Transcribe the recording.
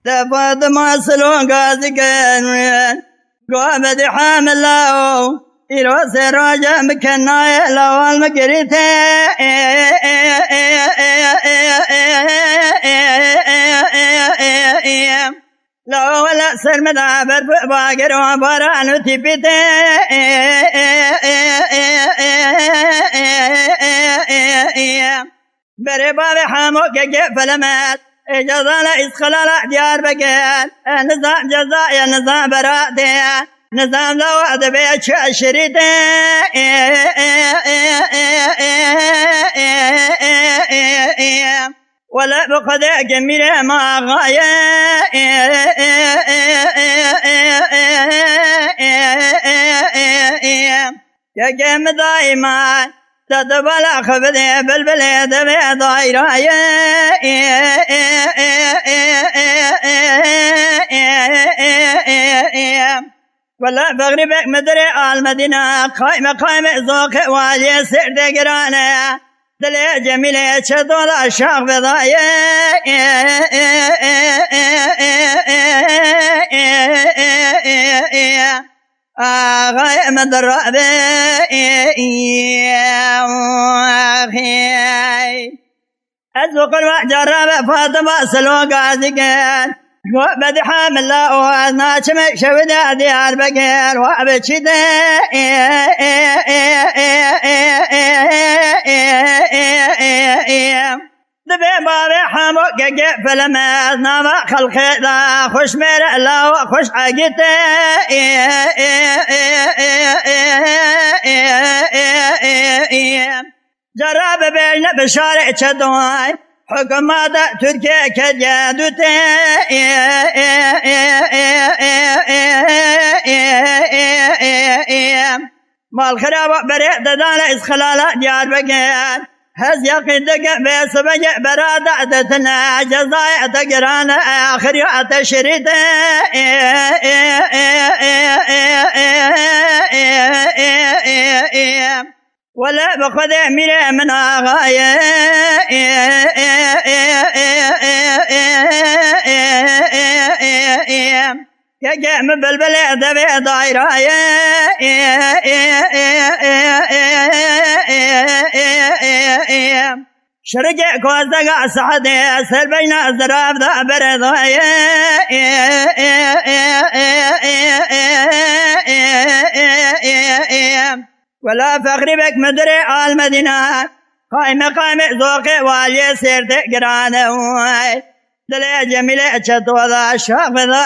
تفاد ما سلون قازي كان قوامد حامل له يروس راجع مكنا لو المقريته لو ولا سر مدابر باقر وبران وتبته بري باب حاموك فلمات جزال إسخلال ديار بقال نظام جزايا نظام براتي نظام لو أدبي شريطي ولا بقدر جميل ما غاية يا جم دايما تدبل خبدي بلبل دبي ضايرايا ولا بغربك مدري المدينة قائمة ذوق والي سر دقرانه دلي جميلة شدول الشاق بضايا غاية مدرابي أزوق الوحجر فاطمة سلوك عزيقين بدي حامل لا وأنا شمك شودا ديار بقير وأبتشد دبي بابي حموك فلما نما خلقي لا خوش مير لا وخوش عقيته جرب بين بشارع شدوي حكومات تركيا كجادوته مال خراب بريء دانا إسخلالات ديار بقيان هز يقيدك بسبج برادعتنا جزايا تقران آخر يعطى شريطه ولا بخذ أمير من آغاية يا جام بلبل دبي ضايرايا شرجع كوزق سعدي سر بين الزراب ذا برضايا ولا فخر بك مدري المدينة قائمة ذوق والي سير تقرانه دلي جميلة شطوة ذا شاق ذا